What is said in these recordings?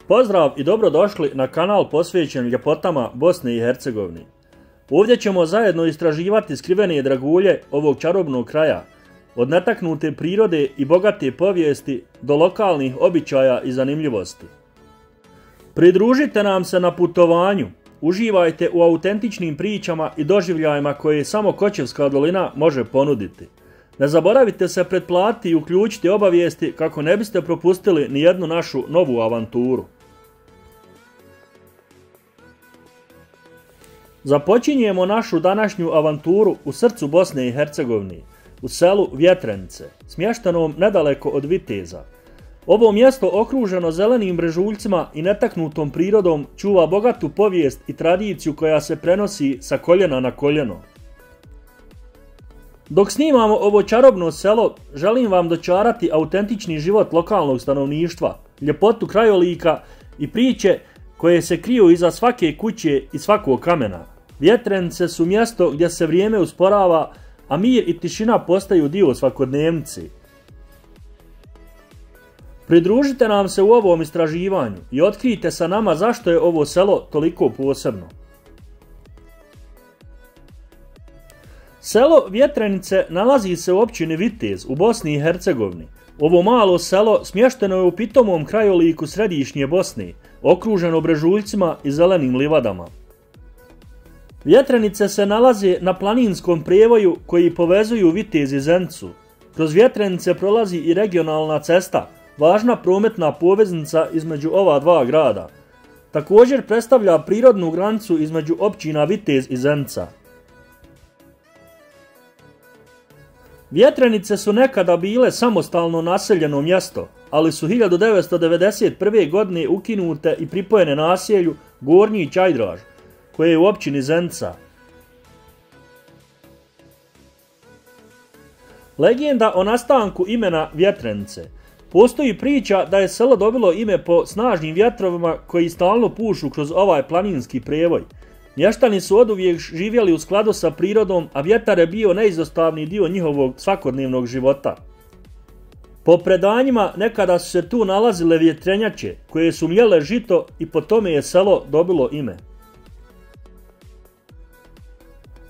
Pozdrav i dobrodošli na kanal posvećen ljepotama Bosne i Hercegovine. Ovdje ćemo zajedno istraživati skrivene dragulje ovog čarobnog kraja, od netaknute prirode i bogate povijesti do lokalnih običaja i zanimljivosti. Pridružite nam se na putovanju, uživajte u autentičnim pričama i doživljajima koje samo Kočevska dolina može ponuditi. Ne zaboravite se pretplatiti i uključiti obavijesti kako ne biste propustili ni jednu našu novu avanturu. Započinjemo našu današnju avanturu u srcu Bosne i Hercegovine, u selu Vjetrenice, smještenom nedaleko od Viteza. Ovo mjesto okruženo zelenim brežuljcima i netaknutom prirodom čuva bogatu povijest i tradiciju koja se prenosi sa koljena na koljeno. Dok snimamo ovo čarobno selo, želim vam dočarati autentični život lokalnog stanovništva, ljepotu krajolika i priče koje se kriju iza svake kuće i svakog kamena. Vjetrenice su mjesto gdje se vrijeme usporava, a mir i tišina postaju dio svakodnevnice. Pridružite nam se u ovom istraživanju i otkrijte sa nama zašto je ovo selo toliko posebno. Selo Vjetrenice nalazi se u općini Vitez u Bosni i Hercegovini. Ovo malo selo smješteno je u pitomom krajoliku središnje Bosne, okruženo brežuljcima i zelenim livadama. Vjetrenice se nalaze na planinskom prijevoju koji povezuju Vitez i Zenicu. Kroz Vjetrenice prolazi i regionalna cesta, važna prometna poveznica između ova dva grada. Također predstavlja prirodnu granicu između općina Vitez i Zenica. Vjetrenice su nekada bile samostalno naseljeno mjesto, ali su 1991. godine ukinute i pripojene naselju Gornji Čajdraž, koje je u općini Zenica. Legenda o nastanku imena Vjetrenice. Postoji priča da je selo dobilo ime po snažnim vjetrovima koji stalno pušu kroz ovaj planinski prijevoj. Mještani su oduvijek živjeli u skladu sa prirodom, a vjetar je bio neizostavni dio njihovog svakodnevnog života. Po predanjima nekada su se tu nalazile vjetrenjače koje su mljele žito i po tome je selo dobilo ime.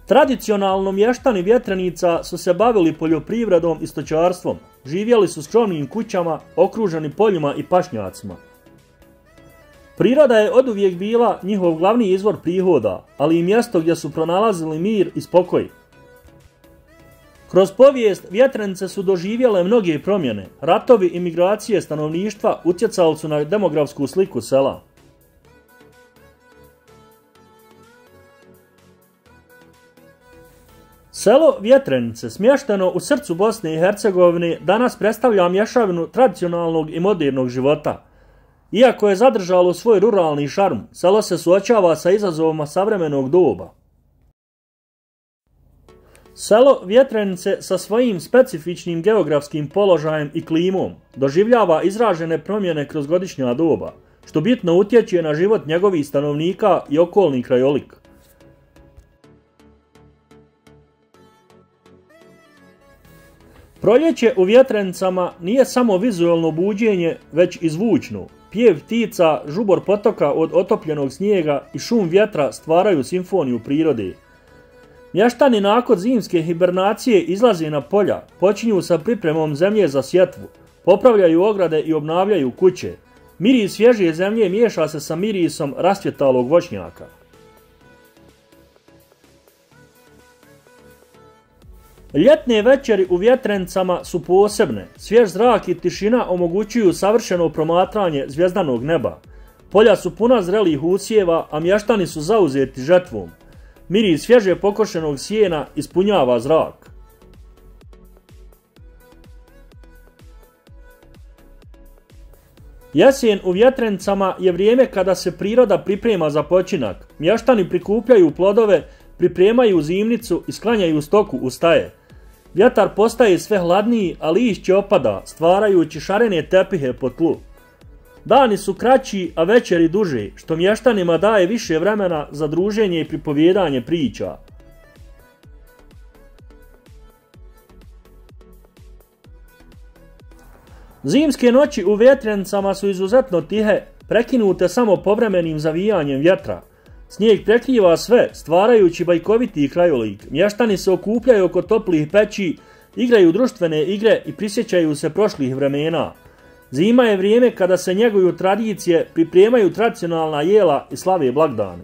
Tradicionalno mještani Vjetrenica su se bavili poljoprivredom i stočarstvom. Živjeli su u skromnim kućama, okruženi poljima i pašnjacima. Priroda je oduvijek bila njihov glavni izvor prihoda, ali i mjesto gdje su pronalazili mir i spokoj. Kroz povijest Vjetrenice su doživjele mnoge promjene. Ratovi i migracije stanovništva utjecali su na demografsku sliku sela. Selo Vjetrenice, smješteno u srcu Bosne i Hercegovine, danas predstavlja mješavinu tradicionalnog i modernog života. Iako je zadržalo svoj ruralni šarm, selo se suočava sa izazovima savremenog doba. Selo Vjetrenice sa svojim specifičnim geografskim položajem i klimom doživljava izražene promjene kroz godišnja doba, što bitno utječe na život njegovih stanovnika i okolni krajolik. Proljeće u Vjetrenicama nije samo vizualno buđenje, već i zvučno. Pjev ptica, žubor potoka od otopljenog snijega i šum vjetra stvaraju simfoniju prirode. Mještani nakon zimske hibernacije izlaze na polja, počinju sa pripremom zemlje za sjetvu, popravljaju ograde i obnavljaju kuće. Miris svježe zemlje miješa se sa mirisom rasvjetalog voćnjaka. Ljetne večeri u Vjetrenicama su posebne. Svjež zrak i tišina omogućuju savršeno promatranje zvjezdanog neba. Polja su puna zrelih usjeva, a mještani su zauzeti žetvom. Miris svježe pokošenog sjena ispunjava zrak. Jesen u Vjetrenicama je vrijeme kada se priroda priprema za počinak. Mještani prikupljaju plodove, pripremaju zimnicu i sklanjaju stoku u staje. Vjetar postaje sve hladniji, a lišće opada, stvarajući šarene tepihe po tlu. Dani su kraći, a večeri duže, što mještanima daje više vremena za druženje i pripovjedanje priča. Zimske noći u Vjetrenicama su izuzetno tihe, prekinute samo povremenim zavijanjem vjetra. Snijeg prekriva sve, stvarajući bajkoviti krajolik. Mještani se okupljaju oko toplih peći, igraju društvene igre i prisjećaju se prošlih vremena. Zima je vrijeme kada se njeguju tradicije, pripremaju tradicionalna jela i slave blagdani.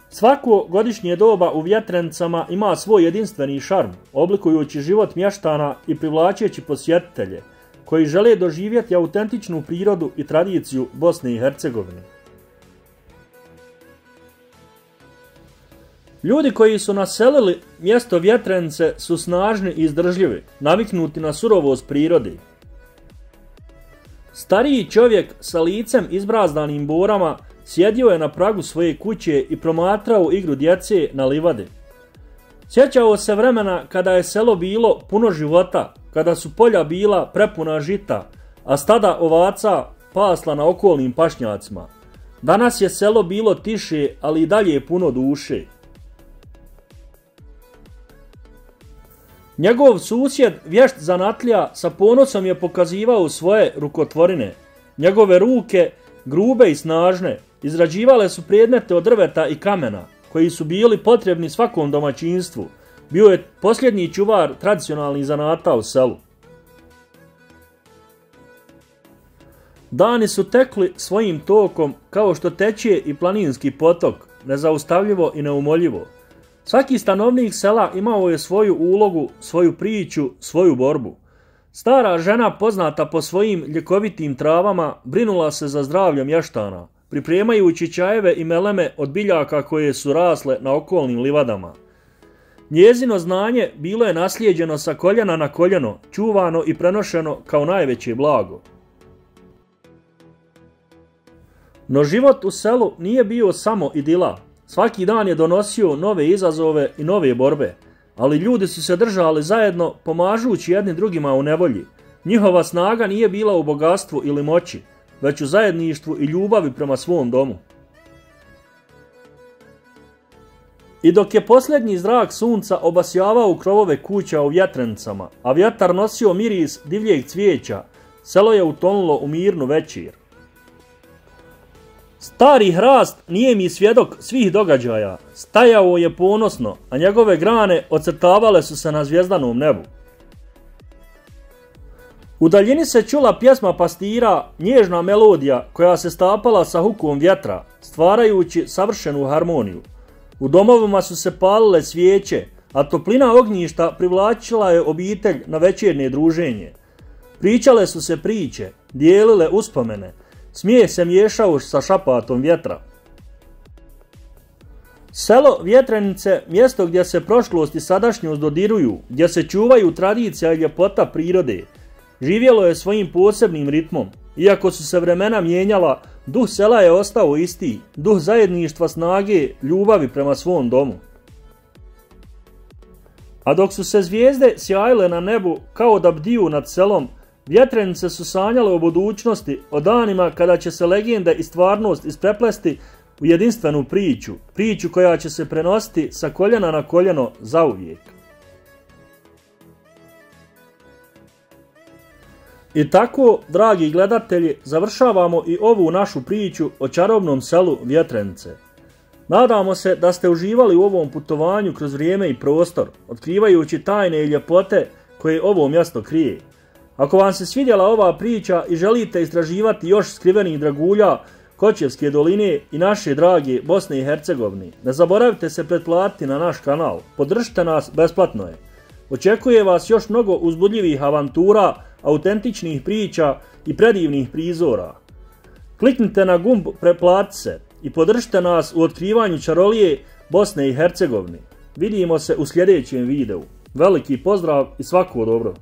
Svako godišnje doba u Vjetrencama ima svoj jedinstveni šarm, oblikujući život mještana i privlačeći posjetitelje, koji žele doživjeti autentičnu prirodu i tradiciju Bosne i Hercegovine. Ljudi koji su naselili mjesto Vjetrence su snažni i izdržljivi, naviknuti na surovost prirode. Stariji čovjek sa licem izbrazdanim borama sjedio je na pragu svoje kuće i promatrao igru djece na livadi. Sjećao se vremena kada je selo bilo puno života, kada su polja bila prepuna žita, a stada ovaca pasla na okolnim pašnjacima. Danas je selo bilo tiše, ali i dalje puno duše. Njegov susjed, vješt zanatlija, sa ponosom je pokazivao svoje rukotvorine. Njegove ruke, grube i snažne, izrađivale su predmete od drveta i kamena, koji su bili potrebni svakom domaćinstvu. Bio je posljednji čuvar tradicionalnih zanata u selu. Dani su tekli svojim tokom kao što teče i planinski potok, nezaustavljivo i neumoljivo. Svaki stanovnik sela imao je svoju ulogu, svoju priču, svoju borbu. Stara žena, poznata po svojim ljekovitim travama, brinula se za zdravlje mještana, pripremajući čajeve i meleme od biljaka koje su rasle na okolnim livadama. Njezino znanje bilo je naslijeđeno sa koljena na koljeno, čuvano i prenošeno kao najveće blago. No život u selu nije bio samo idila. Svaki dan je donosio nove izazove i nove borbe, ali ljudi su se držali zajedno, pomažući jedni drugima u nevolji. Njihova snaga nije bila u bogatstvu ili moći, već u zajedništvu i ljubavi prema svom domu. I dok je posljednji zrak sunca obasjavao krovove kuća u Vjetrencama, a vjetar nosio miris divljeg cvijeća, selo je utonulo u mirnu večer. Stari hrast nijemi svjedok svih događaja, stajao je ponosno, a njegove grane ocrtavale su se na zvjezdanom nebu. U daljini se čula pjesma pastira, nježna melodija koja se stapala sa hukom vjetra, stvarajući savršenu harmoniju. U domovima su se palile svijeće, a toplina ognjišta privlačila je obitelj na večernje druženje. Pričale su se priče, dijelile uspomene, smijeh se miješao sa šapatom vjetra. Selo Vjetrenice, mjesto gdje se prošlost i sadašnjost dodiruju, gdje se čuvaju tradicija i ljepota prirode, živjelo je svojim posebnim ritmom. Iako su se vremena mijenjala, duh sela je ostao isti, duh zajedništva, snage, ljubavi prema svom domu. A dok su se zvijezde sjajile na nebu kao da bdiju nad selom, Vjetrenice su sanjale o budućnosti, o danima kada će se legende i stvarnost ispreplesti u jedinstvenu priču, priču koja će se prenositi sa koljena na koljeno zauvijek. I tako, dragi gledatelji, završavamo i ovu našu priču o čarobnom selu Vjetrenice. Nadamo se da ste uživali u ovom putovanju kroz vrijeme i prostor, otkrivajući tajne i ljepote koje ovo mjesto krije. Ako vam se svidjela ova priča i želite istraživati još skrivenih dragulja Kočevske doline i naše drage Bosne i Hercegovine, ne zaboravite se pretplatiti na naš kanal, podržite nas, besplatno je. Očekuje vas još mnogo uzbudljivih avantura, autentičnih priča i predivnih prizora. Kliknite na gumb pretplati se i podržite nas u otkrivanju čarolije Bosne i Hercegovine. Vidimo se u sljedećem videu. Veliki pozdrav i svako dobro!